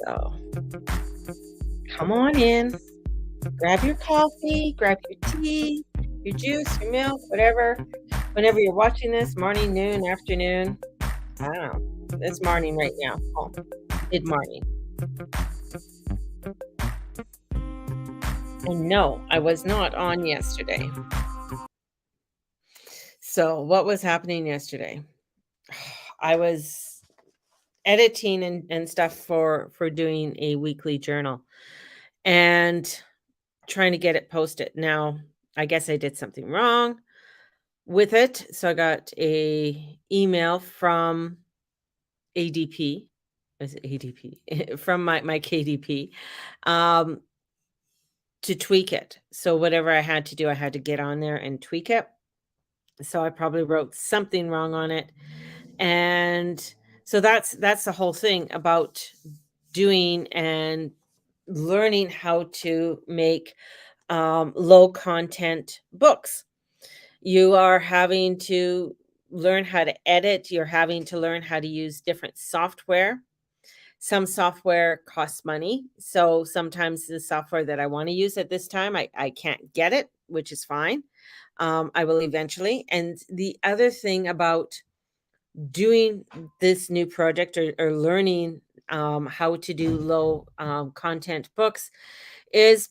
So come on in, grab your coffee, grab your tea, your juice, your milk, whatever. Whenever you're watching this, morning, noon, afternoon. I don't know. It's morning right now. Oh, mid morning. And no, I was not on yesterday. So what was happening yesterday? I was editing and stuff for doing a weekly journal and trying to get it posted. Now, I guess I did something wrong with it. So I got a email from ADP. Is it ADP? From my KDP, um, to tweak it. So whatever I had to do, I had to get on there and tweak it. So I probably wrote something wrong on it. And so that's the whole thing about doing and learning how to make low content books. You are having to learn how to edit, you're having to learn how to use different software. Some software costs money. So sometimes the software that I want to use at this time, I can't get it, which is fine. I will eventually. And the other thing about doing this new project or learning how to do low content books is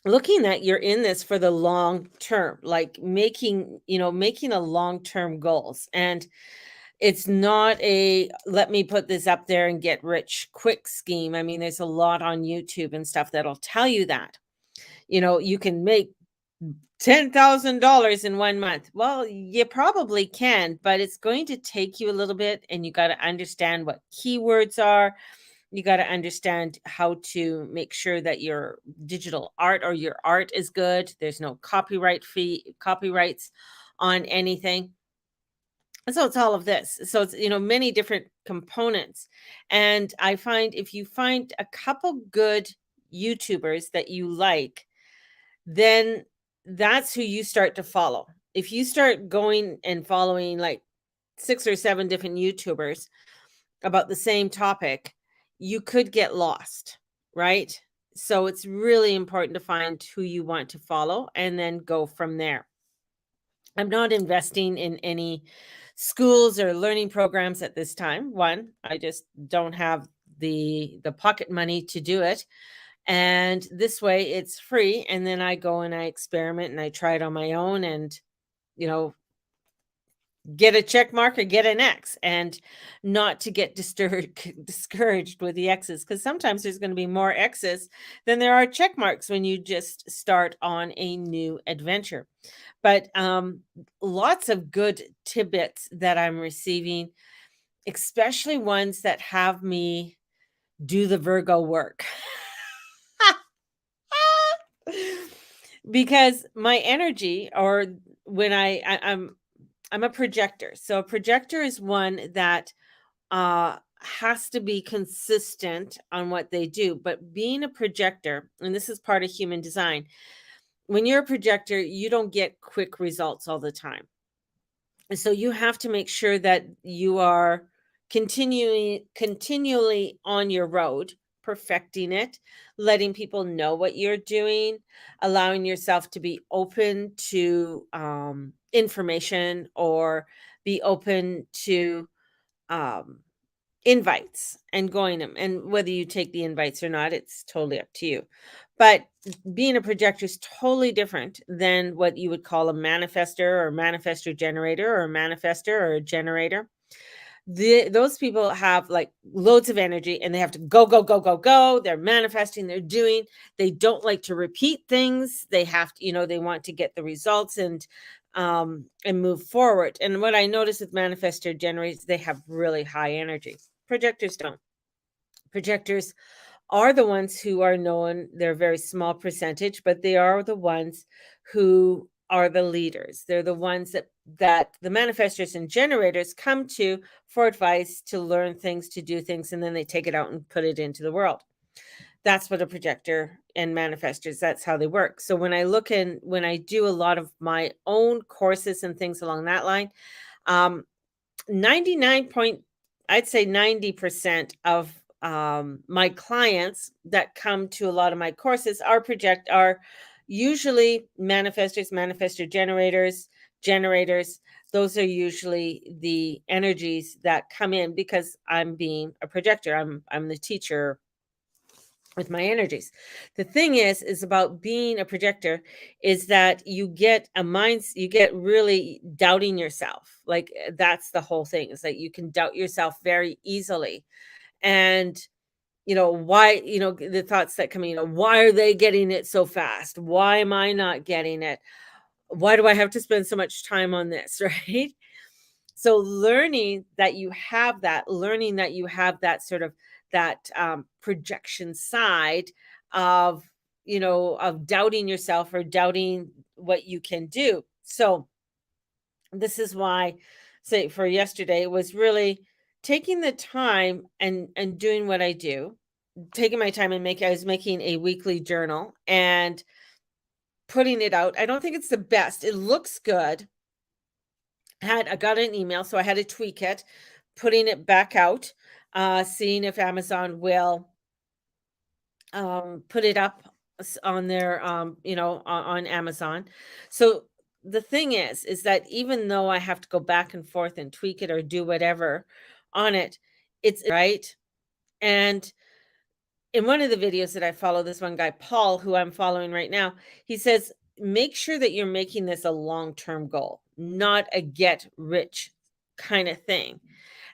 looking that you're in this for the long term, like making a long term goals. And it's not a let me put this up there and get rich quick scheme. I mean, there's a lot on YouTube and stuff that'll tell you that. You can make $10,000 in 1 month. Well, you probably can, but it's going to take you a little bit, and you gotta understand what keywords are. You gotta understand how to make sure that your digital art or your art is good. There's no copyrights on anything. So it's all of this. So it's, many different components. And I find if you find a couple good YouTubers that you like, then that's who you start to follow. If you start going and following like 6 or 7 different YouTubers about the same topic, you could get lost, right? So it's really important to find who you want to follow and then go from there. I'm not investing in any schools or learning programs at this time. One, I just don't have the pocket money to do it. And this way it's free. And then I go and I experiment and I try it on my own and, you know, get a check mark or get an X and not to get discouraged with the X's because sometimes there's going to be more X's than there are check marks when you just start on a new adventure. But lots of good tidbits that I'm receiving, especially ones that have me do the Virgo work. Because my energy or when I'm a projector. So a projector is one that has to be consistent on what they do. But being a projector, and this is part of human design, when you're a projector, you don't get quick results all the time. So you have to make sure that you are continually on your road, perfecting it, letting people know what you're doing, allowing yourself to be open to information or be open to um, invites and going them. And whether you take the invites or not, it's totally up to you. But being a projector is totally different than what you would call a manifester or manifester generator or a manifester or a generator. Those people have like loads of energy and they have to go, go, go, go, go. They're manifesting, they're doing. They don't like to repeat things. They have to, they want to get the results and move forward. And what I notice with manifester generators, they have really high energy. Projectors don't. Projectors are the ones who are known, they're a very small percentage, but they are the ones who are the leaders. They're the ones that the manifestors and generators come to for advice, to learn things, to do things, and then they take it out and put it into the world. That's what a projector and manifestors, that's how they work. So when I do a lot of my own courses and things along that line, um, 99 point, I'd say 90% of my clients that come to a lot of my courses are usually manifestor generators. Those are usually the energies that come in because I'm being a projector. I'm the teacher with my energies. The thing is about being a projector is that you get really doubting yourself. Like that's the whole thing. Is that you can doubt yourself very easily. And why, the thoughts that come in, why are they getting it so fast? Why am I not getting it? Why do I have to spend so much time on this, right? So learning that you have that sort of that projection side of of doubting yourself or doubting what you can do. So this is why, say, for yesterday was really taking the time and doing what I do, taking my time and I was making a weekly journal and putting it out. I don't think it's the best. It looks good. I got an email, so I had to tweak it, putting it back out, seeing if Amazon will put it up on their on Amazon. So the thing is that even though I have to go back and forth and tweak it or do whatever on it, it's right. And in one of the videos that I follow, this one guy, Paul, who I'm following right now, he says, make sure that you're making this a long term goal, not a get rich kind of thing.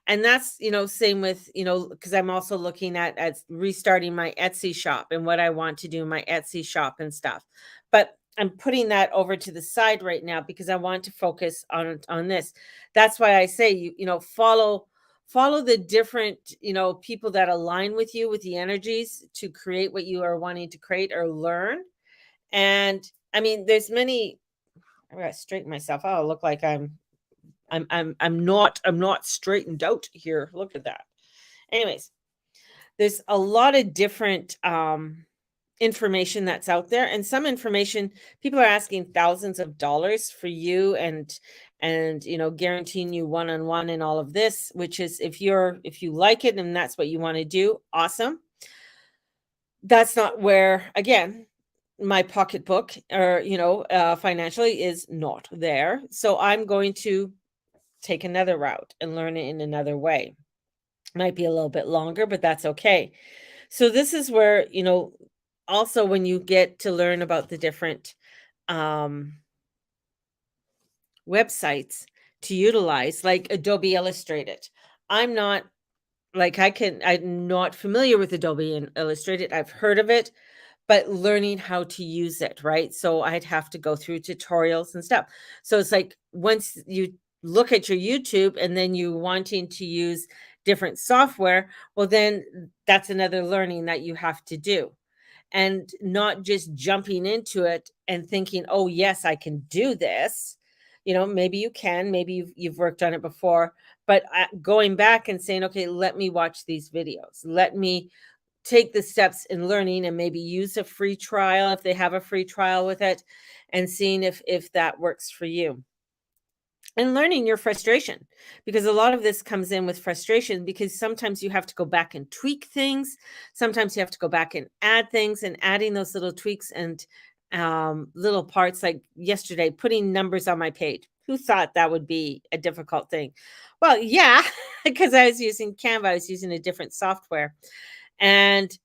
And that's, same with, because I'm also looking at restarting my Etsy shop and what I want to do in my Etsy shop and stuff. But I'm putting that over to the side right now because I want to focus on this. That's why I say follow the different, people that align with you with the energies to create what you are wanting to create or learn. And I mean, there's many. I gotta straighten myself. I look like I'm not straightened out here. Look at that. Anyways, there's a lot of different information that's out there, and some information people are asking thousands of dollars for you and guaranteeing you one-on-one and all of this, which is if you like it and that's what you want to do, awesome. That's not where, again, my pocketbook or financially is not there. So I'm going to take another route and learn it in another way. Might be a little bit longer, but that's okay. So this is where, also when you get to learn about the different um, websites to utilize, like Adobe Illustrated. I'm not I'm not familiar with Adobe and Illustrated. I've heard of it, but learning how to use it, right? So I'd have to go through tutorials and stuff. So it's like once you look at your YouTube and then you wanting to use different software, well, then that's another learning that you have to do. And not just jumping into it and thinking, oh, yes, I can do this. Maybe you can, maybe you've worked on it before, but going back and saying, okay, let me watch these videos. Let me take the steps in learning and maybe use a free trial if they have a free trial with it and seeing if that works for you. And learning your frustration, because a lot of this comes in with frustration because sometimes you have to go back and tweak things. Sometimes you have to go back and add things, and adding those little tweaks and little parts, like yesterday, putting numbers on my page. Who thought that would be a difficult thing? Well, yeah, because I was using Canva, I was using a different software. And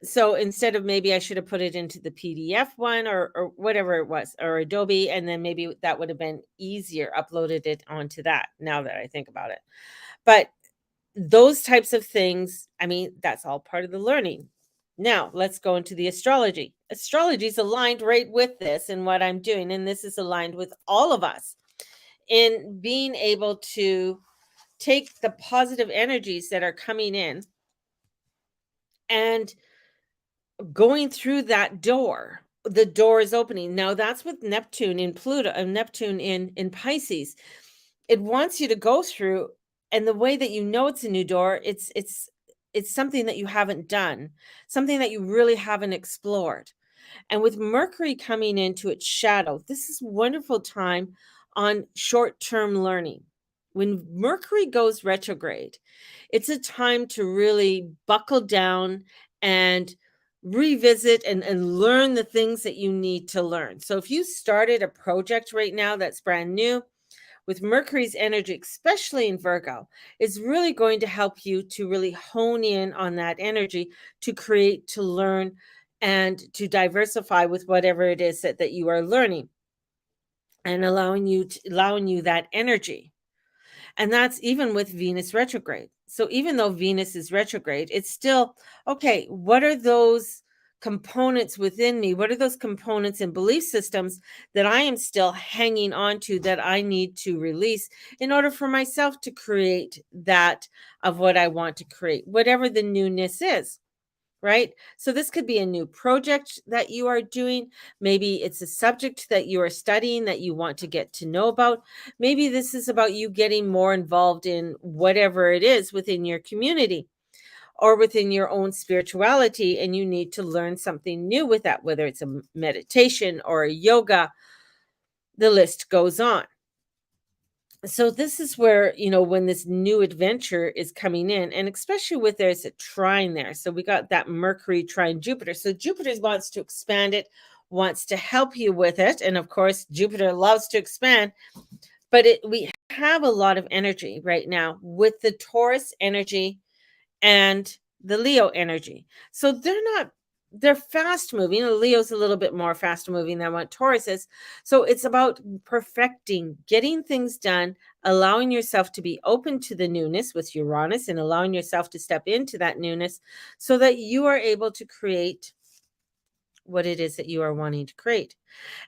so instead of, maybe I should have put it into the PDF one or whatever it was, or Adobe, and then maybe that would have been easier, uploaded it onto that, now that I think about it. But those types of things, I mean, that's all part of the learning. Now, let's go into the astrology. Astrology is aligned right with this and what I'm doing, and this is aligned with all of us in being able to take the positive energies that are coming in and going through that door. The door is opening. Now that's with Neptune in Pluto and Neptune in Pisces. It wants you to go through, and the way that it's a new door, it's something that you haven't done, something that you really haven't explored. And with Mercury coming into its shadow, this is a wonderful time on short-term learning when Mercury goes retrograde, it's a time to really buckle down and revisit and learn the things that you need to learn. So if you started a project right now that's brand new, with Mercury's energy, especially in Virgo, is really going to help you to really hone in on that energy to create, to learn, and to diversify with whatever it is that you are learning, and allowing you that energy. And that's even with Venus retrograde. So even though Venus is retrograde, it's still okay. What are those components within me? What are those components and belief systems that I am still hanging on to that I need to release in order for myself to create that of what I want to create, whatever the newness is? Right? So this could be a new project that you are doing. Maybe it's a subject that you are studying that you want to get to know about. Maybe this is about you getting more involved in whatever it is within your community or within your own spirituality, and you need to learn something new with that, whether it's a meditation or a yoga. The list goes on. So this is where, when this new adventure is coming in, and especially with there's a trine there. So we got that Mercury trine Jupiter. So Jupiter wants to expand it, wants to help you with it. And of course, Jupiter loves to expand, but we have a lot of energy right now with the Taurus energy and the Leo energy. So they're fast moving. Leo's a little bit more fast moving than what Taurus is. So it's about perfecting, getting things done, allowing yourself to be open to the newness with Uranus, and allowing yourself to step into that newness so that you are able to create what it is that you are wanting to create.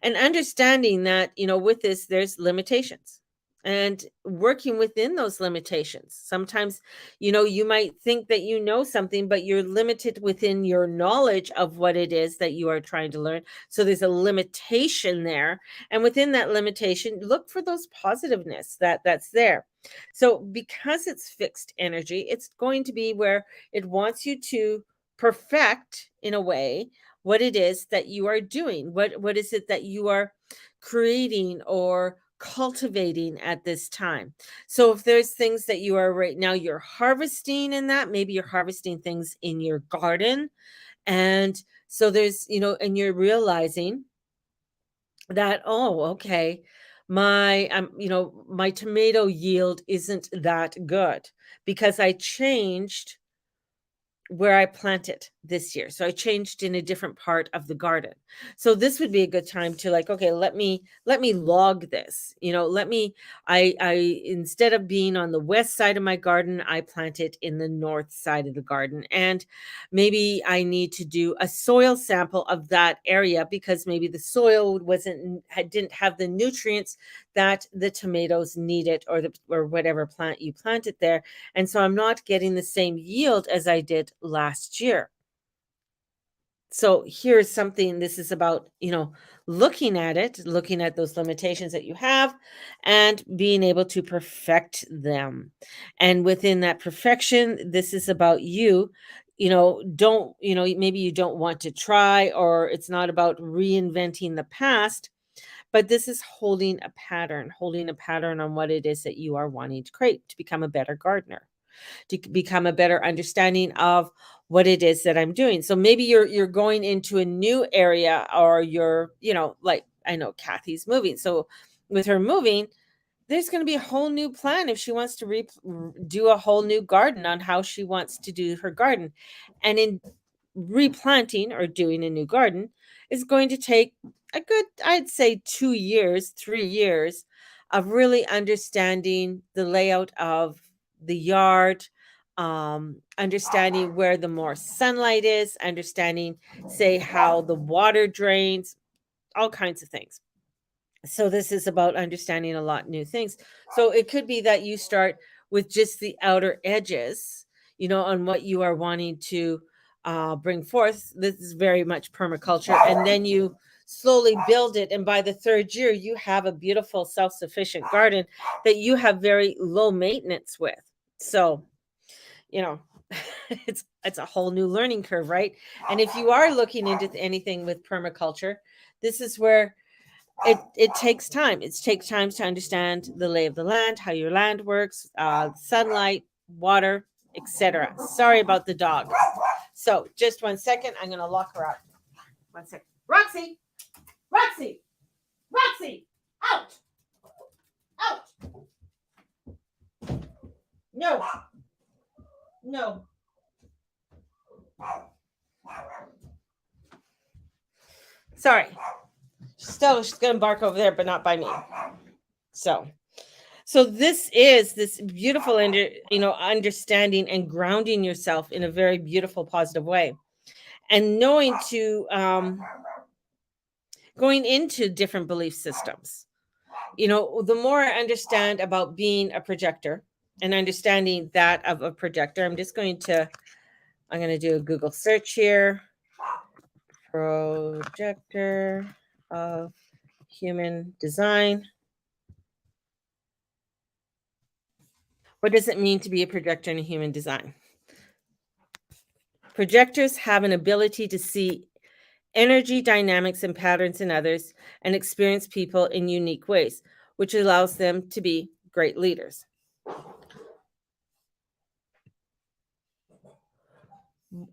And understanding that, with this, there's limitations, and working within those limitations. Sometimes, you might think that you know something, but you're limited within your knowledge of what it is that you are trying to learn. So there's a limitation there. And within that limitation, look for those positiveness that's there. So because it's fixed energy, it's going to be where it wants you to perfect, in a way, what it is that you are doing. What is it that you are creating or cultivating at this time? So if there's things that you are right now you're harvesting in that, maybe you're harvesting things in your garden. And so there's, and you're realizing that, oh, okay, my tomato yield isn't that good because I changed where I planted this year. So I changed in a different part of the garden. So this would be a good time to, like, okay, let me log this. I instead of being on the west side of my garden, I plant it in the north side of the garden. And maybe I need to do a soil sample of that area because maybe the soil didn't have the nutrients that the tomatoes needed, or whatever plant you planted there. And so I'm not getting the same yield as I did last year. So here's something, this is about, looking at those limitations that you have and being able to perfect them. And within that perfection, this is about you. Maybe you don't want to try, or it's not about reinventing the past, but this is holding a pattern on what it is that you are wanting to create to become a better gardener, to become a better understanding of what it is that I'm doing. So maybe you're going into a new area, or you're, like, I know Kathy's moving. So with her moving, there's going to be a whole new plan if she wants to do a whole new garden on how she wants to do her garden. And in replanting or doing a new garden is going to take a good, I'd say 2 years, 3 years of really understanding the layout of the yard, understanding where the more sunlight is, understanding, say, how the water drains, all kinds of things. So this is about understanding a lot new things. So it could be that you start with just the outer edges, on what you are wanting to bring forth. This is very much permaculture. And then you slowly build it. And by the third year, you have a beautiful self-sufficient garden that you have very low maintenance with. So, you know, it's a whole new learning curve, right? And if you are looking into anything with permaculture, this is where it takes time. It takes time to understand the lay of the land, how your land works, sunlight, water, etc. Sorry about the dog. So just 1 second. I'm going to lock her up. 1 second. Roxy! Roxy! Roxy! Out! Out! No! No. Sorry. She's going to bark over there, but not by me. So this is this beautiful understanding and grounding yourself in a very beautiful, positive way, and knowing to going into different belief systems. The more I understand about being a projector and understanding that of a projector, I'm going to do a Google search here. Projector of human design. What does it mean to be a projector in a human design? Projectors have an ability to see energy dynamics and patterns in others and experience people in unique ways, which allows them to be great leaders.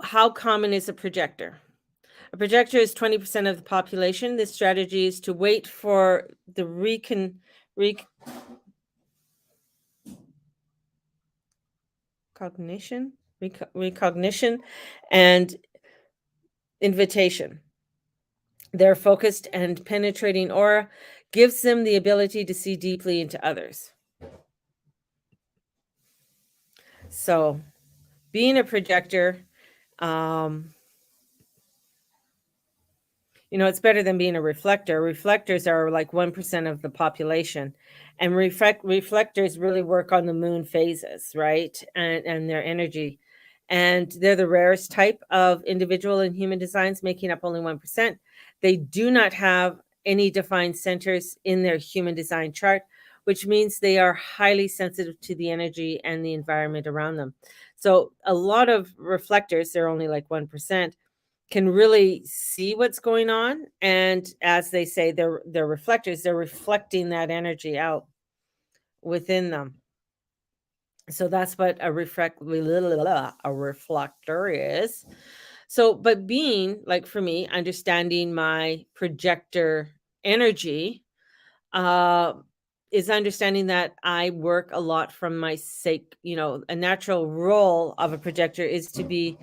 How common is a projector? A projector is 20% of the population. This strategy is to wait for the recognition and invitation. Their focused and penetrating aura gives them the ability to see deeply into others. So, being a projector, it's better than being a reflector. Reflectors are like 1% of the population, and reflectors really work on the moon phases, right? And their energy. And they're the rarest type of individual in human designs, making up only 1%. They do not have any defined centers in their human design chart, which means they are highly sensitive to the energy and the environment around them. So a lot of reflectors, they're only like 1%, can really see what's going on. And as they say, they're reflectors, they're reflecting that energy out within them. So that's what a reflector is. So, but being like, for me, understanding my projector energy is understanding that I work a lot from my sake. A natural role of a projector is to be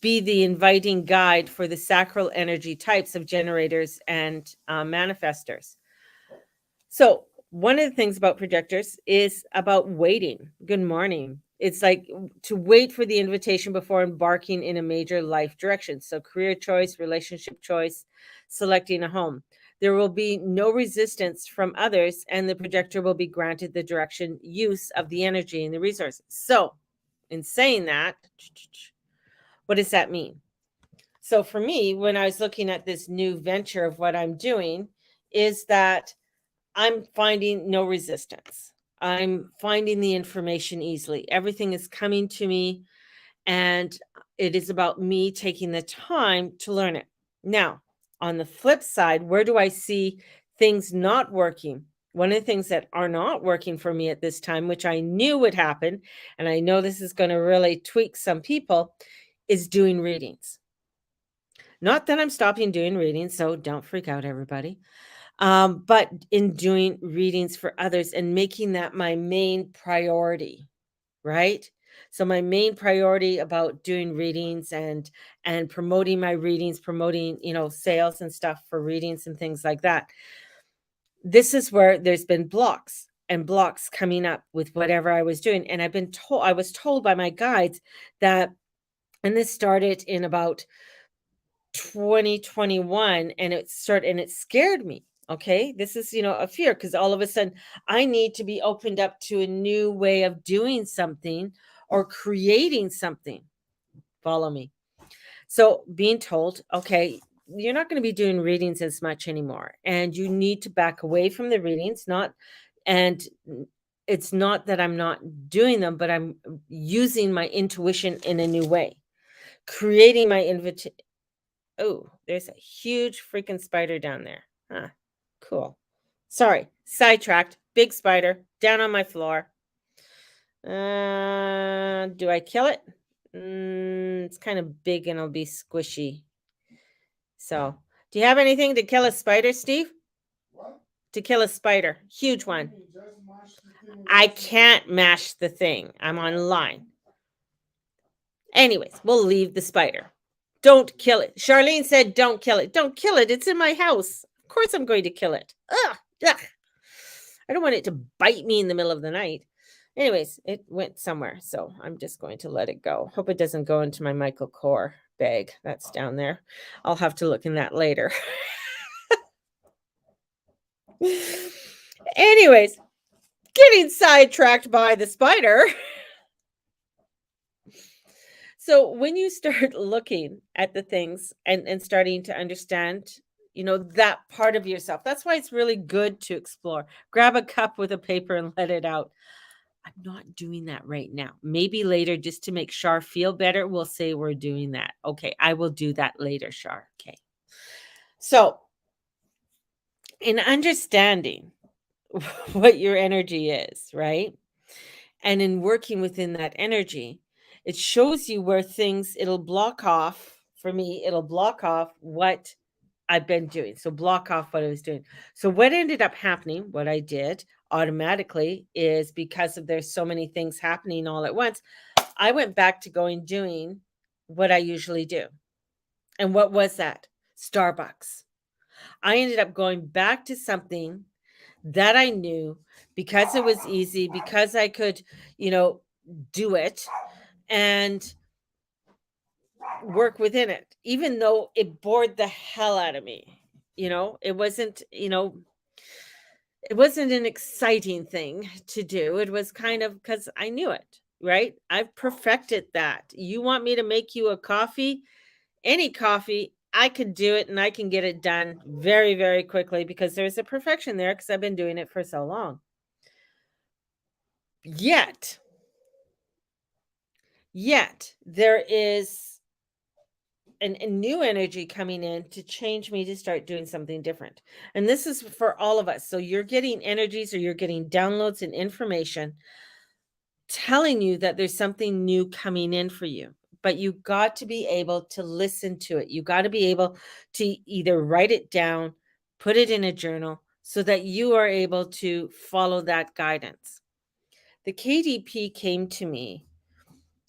the inviting guide for the sacral energy types of generators and manifestors. So one of the things about projectors is about waiting. Good morning. It's like to wait for the invitation before embarking in a major life direction. So career choice, relationship choice, selecting a home. There will be no resistance from others, and the projector will be granted the direction, use of the energy and the resources. So in saying that, what does that mean? So for me, when I was looking at this new venture of what I'm doing, is that I'm finding no resistance. I'm finding the information easily. Everything is coming to me, and it is about me taking the time to learn it. Now, on the flip side, where do I see things not working? One of the things that are not working for me at this time, which I knew would happen, and I know this is going to really tweak some people, is doing readings. Not that I'm stopping doing readings, so don't freak out, everybody. But in doing readings for others and making that my main priority, right? So my main priority about doing readings and promoting my readings, promoting, sales and stuff for readings and things like that. This is where there's been blocks coming up with whatever I was doing. And I was told by my guides that, and this started in about 2021, and it scared me. Okay, this is a fear, because all of a sudden I need to be opened up to a new way of doing something or creating something. Follow me. So being told, okay, you're not going to be doing readings as much anymore, and you need to back away from the readings. And it's not that I'm not doing them, but I'm using my intuition in a new way, creating my invitation. Oh, there's a huge freaking spider down there. Huh. Cool. Sorry, sidetracked. Big spider down on my floor. Do I kill it? It's kind of big and it'll be squishy. So, do you have anything to kill a spider, Steve? What? To kill a spider, huge What do one. you mean? Just mash the thing with I the can't mash the thing. I'm online. Anyways, we'll leave the spider. Don't kill it. Charlene said, don't kill it. Don't kill it. It's in my house. Of course I'm going to kill it. Ugh. Ugh. I don't want it to bite me in the middle of the night. Anyways, it went somewhere. So I'm just going to let it go. Hope it doesn't go into my Michael Kors bag. That's down there. I'll have to look in that later. Anyways, getting sidetracked by the spider. So when you start looking at the things and starting to understand, that part of yourself, that's why it's really good to explore. Grab a cup with a paper and let it out. I'm not doing that right now. Maybe later, just to make Shar feel better, we'll say we're doing that. Okay, I will do that later, Shar. Okay. So, in understanding what your energy is, right? And in working within that energy, it shows you where things, it'll block off. For me, it'll block off what I've been doing. So, block off what I was doing. So, what ended up happening, what I did automatically is because of there's so many things happening all at once, I went back to doing what I usually do. And what was that? Starbucks. I ended up going back to something that I knew because it was easy, because I could, you know, do it and work within it, even though it bored the hell out of me. It wasn't an exciting thing to do. It was kind of because I knew it, right? I've perfected that. You want me to make you a coffee, any coffee, I can do it and I can get it done very, very quickly because there's a perfection there because I've been doing it for so long. Yet, there is a new energy coming in to change me to start doing something different. And this is for all of us. So you're getting energies or you're getting downloads and information telling you that there's something new coming in for you. But you got to be able to listen to it. You got to be able to either write it down, put it in a journal so that you are able to follow that guidance. The KDP came to me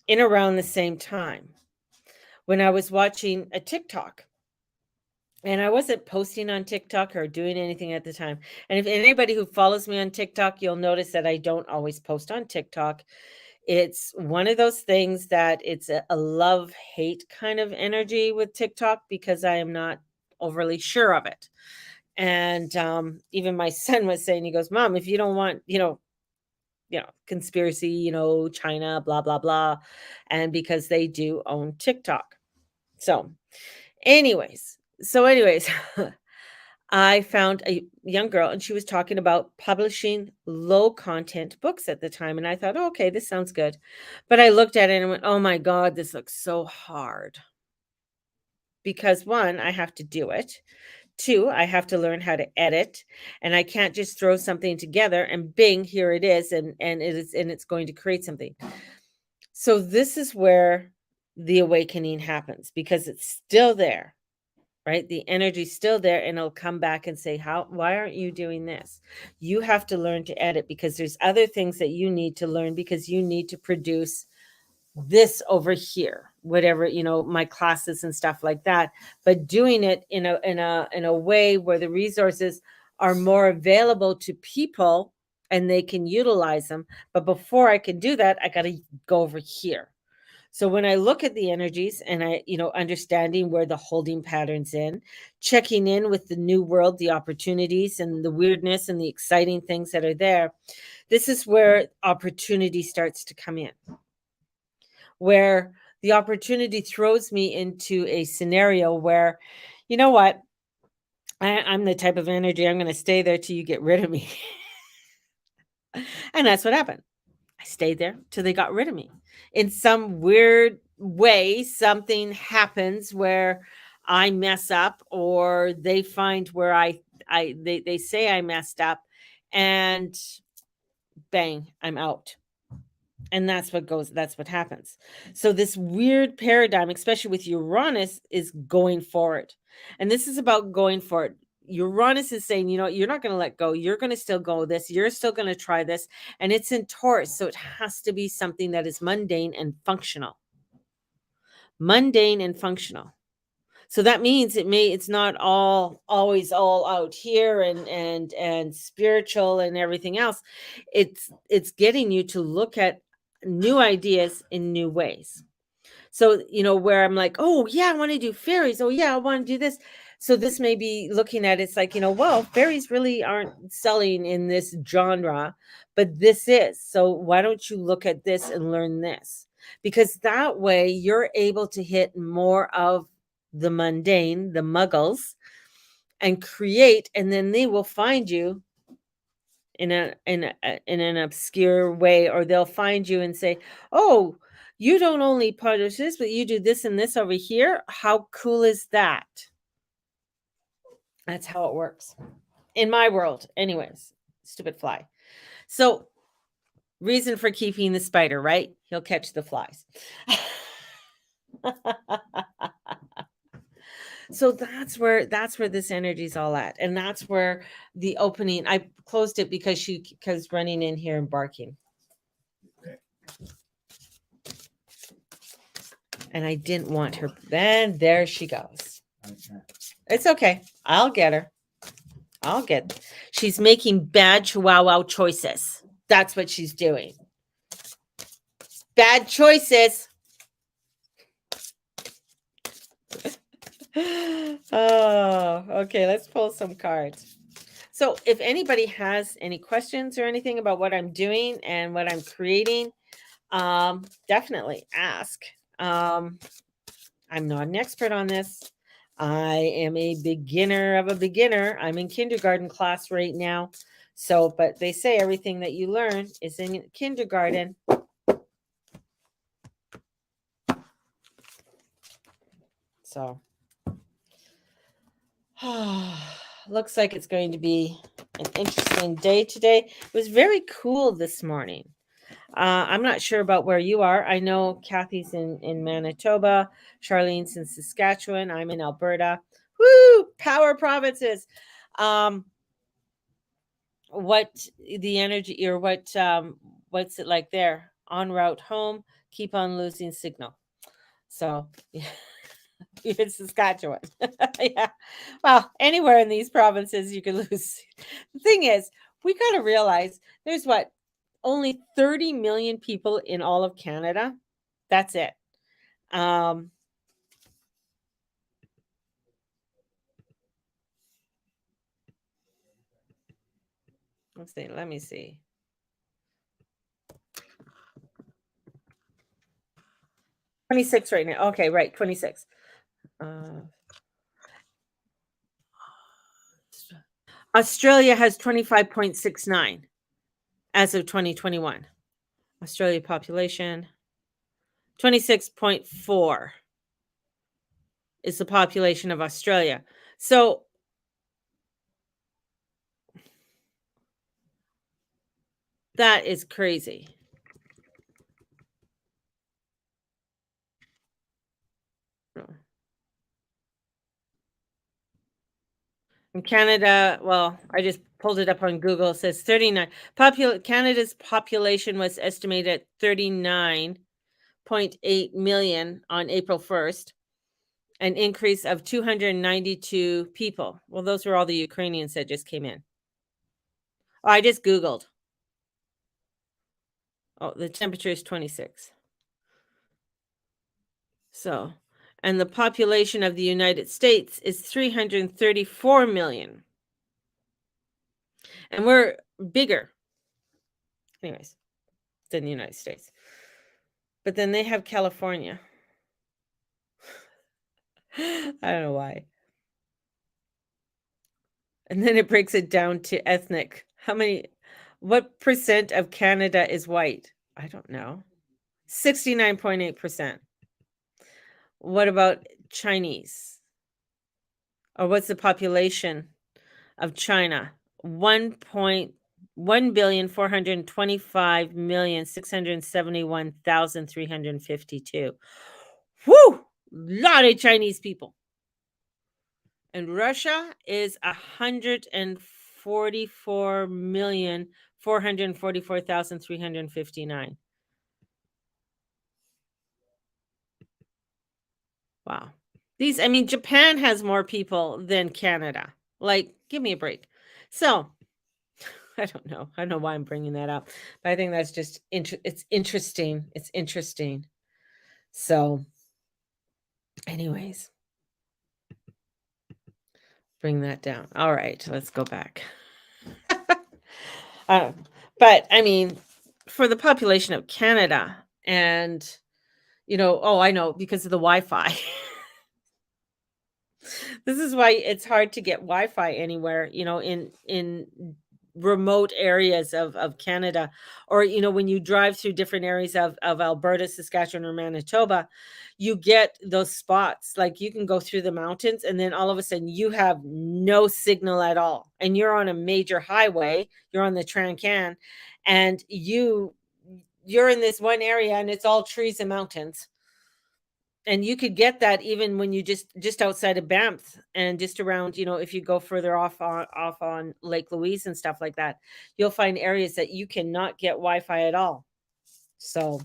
in around the same time when I was watching a TikTok. And I wasn't posting on TikTok or doing anything at the time. And if anybody who follows me on TikTok, you'll notice that I don't always post on TikTok. It's one of those things that it's a love-hate kind of energy with TikTok because I am not overly sure of it. And even my son was saying, he goes, Mom, if you don't want, conspiracy, China, blah, blah, blah. And because they do own TikTok. So anyways, I found a young girl and she was talking about publishing low content books at the time. And I thought, oh, okay, this sounds good. But I looked at it and went, oh my God, this looks so hard. Because one, I have to do it. Two, I have to learn how to edit. And I can't just throw something together and bing, here it is, and it's going to create something. So this is where the awakening happens because it's still there. Right? The energy's still there and it'll come back and say, why aren't you doing this? You have to learn to edit because there's other things that you need to learn because you need to produce this over here, whatever, my classes and stuff like that, but doing it in a way where the resources are more available to people and they can utilize them. But before I can do that, I got to go over here. So when I look at the energies and understanding where the holding patterns in, checking in with the new world, the opportunities and the weirdness and the exciting things that are there, this is where opportunity starts to come in. Where the opportunity throws me into a scenario where, you know what? I'm the type of energy, I'm going to stay there till you get rid of me. And that's what happened. I stayed there till they got rid of me. In some weird way, something happens where I mess up or they find where I they say I messed up, and bang, I'm out. And that's what happens. So this weird paradigm, especially with Uranus, is going forward. And this is about going forward. Uranus is saying, you're not going to let go. You're going to still go this. You're still going to try this. And it's in Taurus. So it has to be something that is mundane and functional. Mundane and functional. So that means it's not always all out here and spiritual and everything else. It's getting you to look at new ideas in new ways. So, where I'm like, oh yeah, I want to do fairies. Oh yeah, I want to do this. So this may be looking at it's like, well, fairies really aren't selling in this genre, but this is. So why don't you look at this and learn this? Because that way you're able to hit more of the mundane, the muggles, and create, and then they will find you in an obscure way, or they'll find you and say, oh, you don't only publish this, but you do this and this over here. How cool is that? That's how it works in my world. Anyways, stupid fly. So reason for keeping the spider, right? He'll catch the flies. So that's where this energy is all at. And that's where the opening, I closed it because running in here and barking. And I didn't want her. Then there she goes. It's okay. I'll get her. She's making bad chihuahua choices. That's what she's doing. Bad choices. Oh, okay. Let's pull some cards. So if anybody has any questions or anything about what I'm doing and what I'm creating, definitely ask. I'm not an expert on this. I am a beginner of a beginner. I'm in kindergarten class right now. So, but they say everything that you learn is in kindergarten. So, looks like it's going to be an interesting day today. It was very cool this morning. I'm not sure about where you are. I know Kathy's in Manitoba, Charlene's in Saskatchewan. I'm in Alberta. Woo! Power provinces. What the energy or what's it like there? En route home, keep on losing signal. So yeah. Even Saskatchewan. Yeah. Well, anywhere in these provinces you can lose. The thing is, we got to realize there's only 30 million people in all of Canada. That's it. Let me see. $26 right now. Okay, right, 26. Australia has 25.69 as of 2021. Australia population 26.4 is the population of Australia. So that is crazy. In Canada, well, I just pulled it up on Google. It says 39. Canada's population was estimated at 39.8 million on April 1st, an increase of 292 people. Well, those were all the Ukrainians that just came in. Oh, I just Googled. Oh, the temperature is 26. So, and the population of the United States is 334 million. And we're bigger, anyways, than the United States. But then they have California. I don't know why. And then it breaks it down to ethnic. What percent of Canada is white? I don't know. 69.8%. What about Chinese? Or what's the population of China, 1,425,671,352. Whoo! Lot of Chinese people. And Russia is 144,444,359. Wow. Japan has more people than Canada. Like, give me a break. So, I don't know. I don't know why I'm bringing that up, but I think that's just it's interesting. It's interesting. So, anyways, bring that down. All right, let's go back. But for the population of Canada, and I know, because of the Wi-Fi. This is why it's hard to get Wi-Fi anywhere, in remote areas of Canada, or when you drive through different areas of Alberta, Saskatchewan, or Manitoba, you get those spots. Like, you can go through the mountains, and then all of a sudden you have no signal at all, and you're on a major highway, you're on the Trans-Can, and you're in this one area, and it's all trees and mountains. And you could get that even when you just outside of Banff, and just around, if you go further off on Lake Louise and stuff like that, you'll find areas that you cannot get Wi-Fi at all. So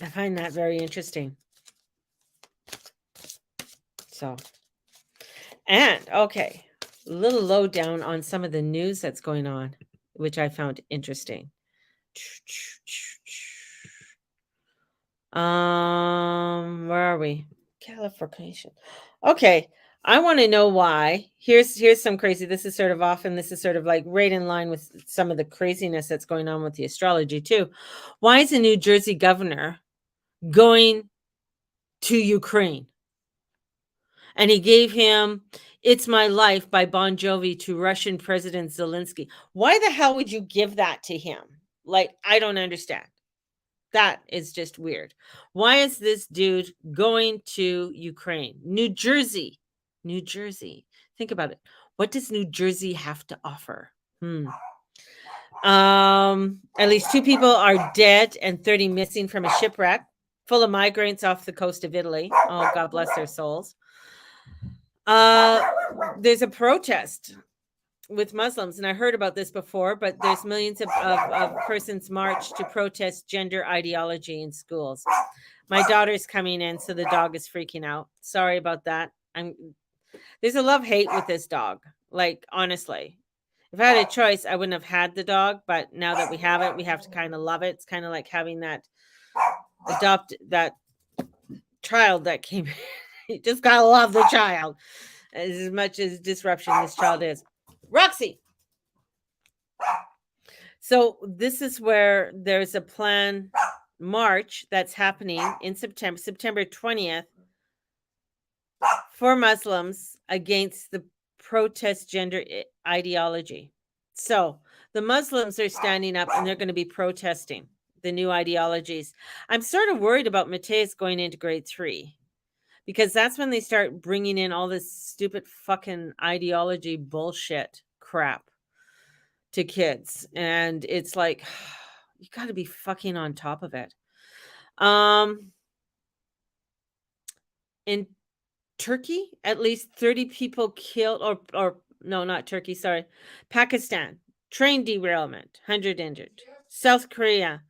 I find that very interesting. So, and okay, a little lowdown on some of the news that's going on, which I found interesting. Where are we? Californication. Okay. I want to know why. Here's some crazy. This is sort of off, and this is sort of like right in line with some of the craziness that's going on with the astrology too. Why is a New Jersey governor going to Ukraine? And he gave him "It's My Life" by Bon Jovi to Russian President Zelensky. Why the hell would you give that to him? Like, I don't understand. That is just weird. Why is this dude going to Ukraine? New Jersey. New Jersey. Think about it. What does New Jersey have to offer? At least 2 people are dead and 30 missing from a shipwreck full of migrants off the coast of Italy. Oh, God bless their souls. There's a protest with Muslims, and I heard about this before, but there's millions of persons march to protest gender ideology in schools. My daughter's coming in, so the dog is freaking out. Sorry about that. There's a love-hate with this dog. Like, honestly, if I had a choice, I wouldn't have had the dog, but now that we have it, we have to kind of love it. It's kind of like having that child that came. You just gotta love the child as much as disruption this child is. Roxy. So this is where there's a plan march that's happening in September 20th, for Muslims against the protest gender ideology. So the Muslims are standing up, and they're going to be protesting the new ideologies. I'm sort of worried about Mateus going into grade 3, because that's when they start bringing in all this stupid fucking ideology bullshit crap to kids. And it's like, you got to be fucking on top of it. In Turkey, at least 30 people killed, or no, not Turkey, sorry. Pakistan, train derailment, 100 injured. South Korea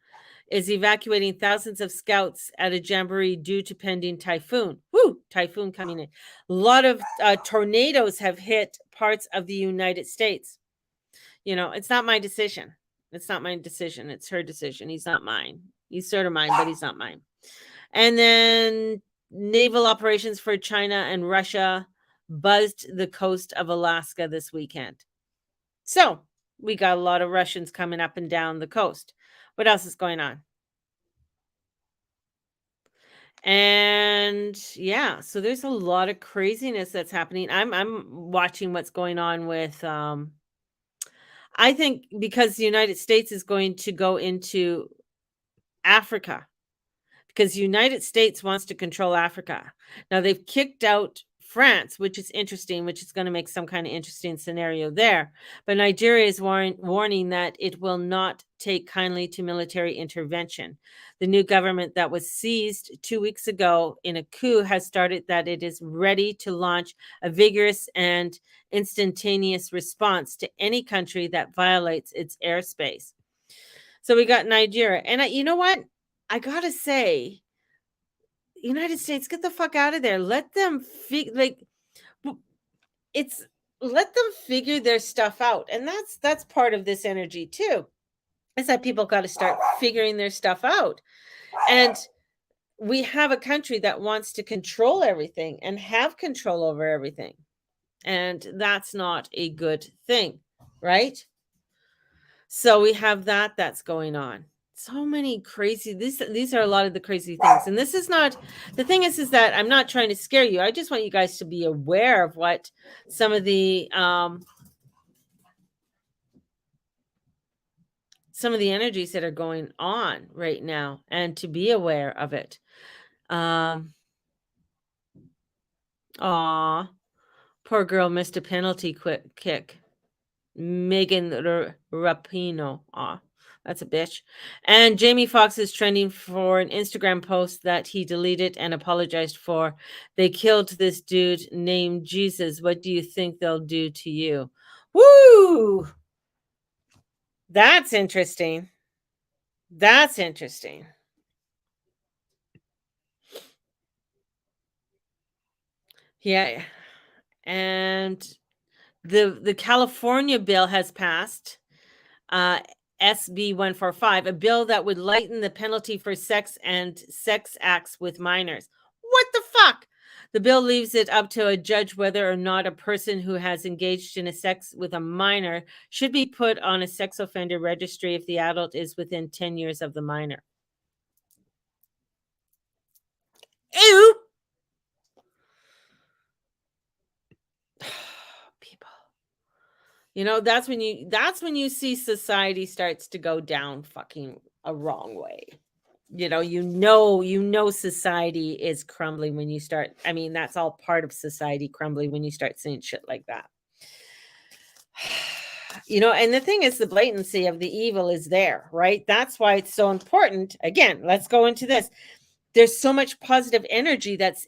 is evacuating thousands of scouts at a jamboree due to pending typhoon. Woo! Typhoon coming in. A lot of tornadoes have hit parts of the United States. It's not my decision. It's not my decision. It's her decision. He's not mine. He's sort of mine, but he's not mine. And then naval operations for China and Russia buzzed the coast of Alaska this weekend. So we got a lot of Russians coming up and down the coast. What else is going on? And yeah, so there's a lot of craziness that's happening. I'm watching what's going on with I think because the United States is going to go into Africa, because the United States wants to control Africa. Now they've kicked out France, which is interesting, which is going to make some kind of interesting scenario there. But Nigeria is warning that it will not take kindly to military intervention. The new government that was seized 2 weeks ago in a coup has started that it is ready to launch a vigorous and instantaneous response to any country that violates its airspace. So we got Nigeria. And you know what? I got to say, United States, get the fuck out of there. Let them it's let them figure their stuff out. And that's part of this energy too. Is that people got to start figuring their stuff out. And we have a country that wants to control everything and have control over everything. And that's not a good thing, right? So we have that's going on. So many crazy these are a lot of the crazy things. And this is not the thing is that I'm not trying to scare you. I just want you guys to be aware of what some of the energies that are going on right now and to be aware of it. Poor girl missed a penalty kick. Megan Rapinoe. Aw, that's a bitch. And Jamie Foxx is trending for an Instagram post that he deleted and apologized for. They killed this dude named Jesus. What do you think they'll do to you? Woo! That's interesting. That's interesting. Yeah. And the California bill has passed. SB 145, a bill that would lighten the penalty for sex and sex acts with minors. What the fuck? The bill leaves it up to a judge whether or not a person who has engaged in a sex with a minor should be put on a sex offender registry if the adult is within 10 years of the minor. Ew! People. That's when you see society starts to go down fucking a wrong way. Society is crumbling when you start. I mean, that's all part of society crumbling when you start saying shit like that. And the thing is, the blatancy of the evil is there, right? That's why it's so important. Again, let's go into this. There's so much positive energy that's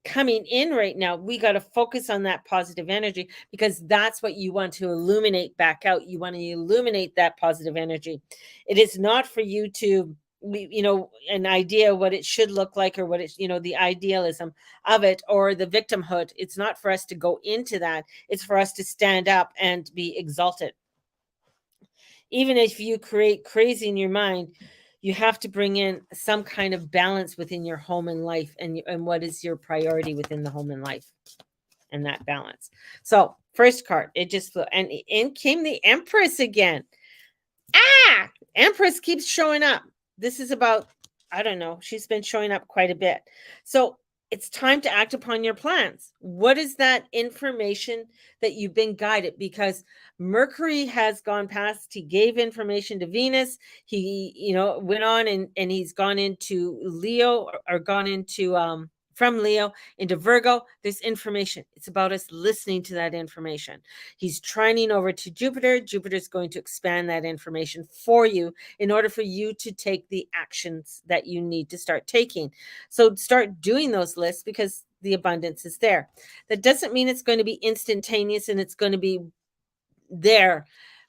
coming in right now. We got to focus on that positive energy because that's what you want to illuminate back out. You want to illuminate that positive energy. It is not for you to, an idea what it should look like or what it's, the idealism of it or the victimhood. It's not for us to go into that. It's for us to stand up and be exalted. Even if you create crazy in your mind, you have to bring in some kind of balance within your home and life and what is your priority within the home and life and that balance. So first card, it just flew and in came the Empress again. Empress keeps showing up. This is about, I don't know, she's been showing up quite a bit. So it's time to act upon your plans. What is that information that you've been guided? Because Mercury has gone past. He gave information to Venus. He, went on and he's gone into Leo or gone into from Leo into Virgo. There's information. It's about us listening to that information. He's trining over to Jupiter. Jupiter's going to expand that information for you in order for you to take the actions that you need to start taking. So start doing those lists because the abundance is there. That doesn't mean it's going to be instantaneous and it's going to be there.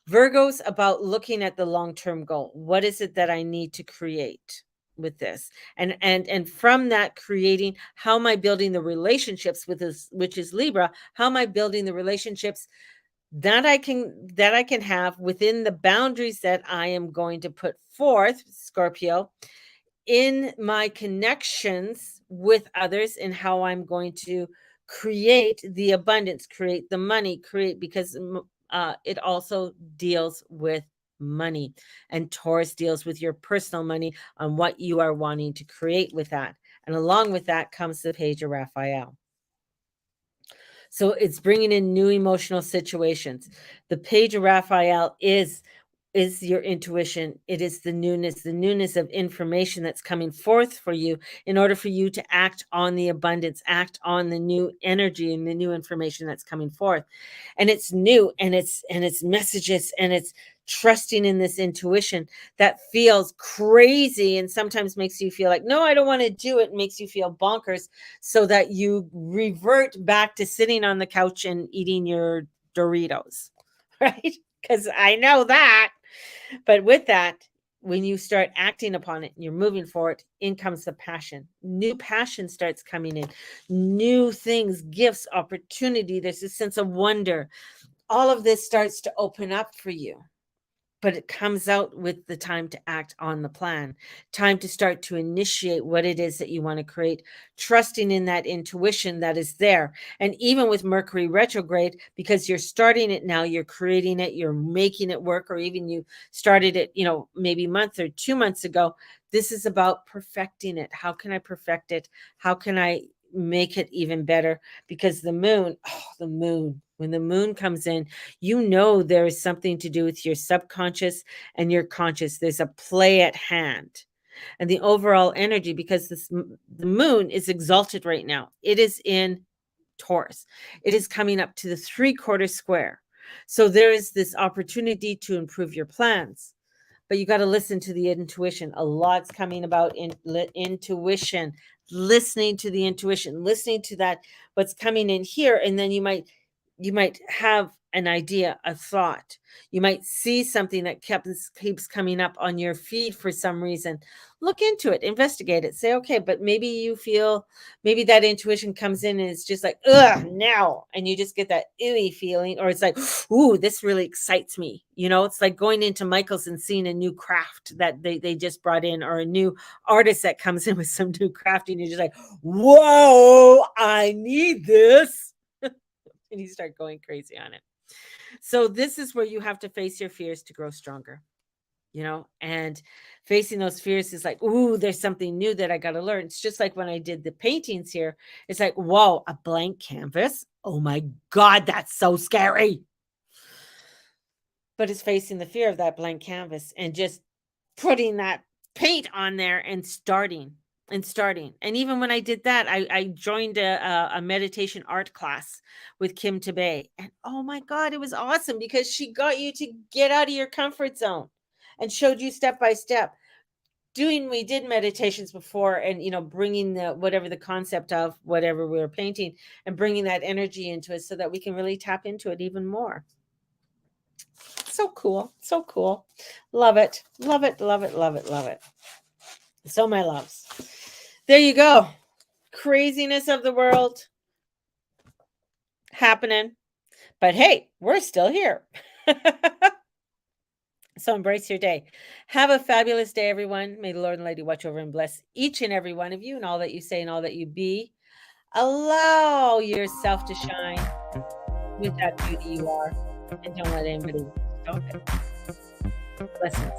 Virgo's about looking at the long-term goal. What is it that I need to create with this? And from that creating, how am I building the relationships with this, which is Libra? How am I building the relationships that I can have within the boundaries that I am going to put forth, Scorpio, in my connections with others and how I'm going to create the abundance, create the money, because it also deals with money, and Taurus deals with your personal money on what you are wanting to create with that. And along with that comes the Page of Raphael. So it's bringing in new emotional situations. The Page of Raphael is is your intuition. It is the newness of information that's coming forth for you in order for you to act on the abundance, act on the new energy and the new information that's coming forth. And it's new, and it's messages, and it's trusting in this intuition that feels crazy and sometimes makes you feel like, no, I don't want to do it, makes you feel bonkers, so that you revert back to sitting on the couch and eating your Doritos, right? Because I know that. But with that, when you start acting upon it and you're moving forward, in comes the passion. New passion starts coming in, new things, gifts, opportunity. There's a sense of wonder. All of this starts to open up for you. But it comes out with the time to act on the plan, time to start to initiate what it is that you want to create, trusting in that intuition that is there. And even with Mercury retrograde, because you're starting it now, you're creating it, you're making it work, or even you started it, maybe a month or 2 months ago. This is about perfecting it. How can I perfect it? How can I make it even better? Because the moon, when the moon comes in, there is something to do with your subconscious and your conscious. There's a play at hand. And the overall energy, because the moon is exalted right now. It is in Taurus. It is coming up to the 3/4 square. So there is this opportunity to improve your plans. But you got to listen to the intuition. A lot's coming about intuition, listening to the intuition, listening to that, what's coming in here. And then you might have an idea, a thought. You might see something that keeps coming up on your feed for some reason. Look into it, investigate it, say, okay, but maybe you feel, maybe that intuition comes in and it's just like, ugh, now. And you just get that ooey feeling, or it's like, ooh, this really excites me. It's like going into Michael's and seeing a new craft that they just brought in, or a new artist that comes in with some new craft. And you're just like, whoa, I need this. And you start going crazy on it. So this is where you have to face your fears to grow stronger, and facing those fears is like, ooh, there's something new that I got to learn. It's just like when I did the paintings here. It's like, whoa, a blank canvas. Oh my God, that's so scary. But it's facing the fear of that blank canvas and just putting that paint on there and starting. And even when I did that, I joined a meditation art class with Kim Tabay. And oh my God, it was awesome, because she got you to get out of your comfort zone and showed you step by step. We did meditations before, and bringing the concept of whatever we were painting, and bringing that energy into it so that we can really tap into it even more. So cool. So cool. Love it. Love it. Love it. Love it. Love it. So my loves, there you go. Craziness of the world happening. But hey, we're still here. So embrace your day. Have a fabulous day, everyone. May the Lord and Lady watch over and bless each and every one of you, and all that you say and all that you be. Allow yourself to shine with that beauty you are, and don't let anybody stop it. Blessings.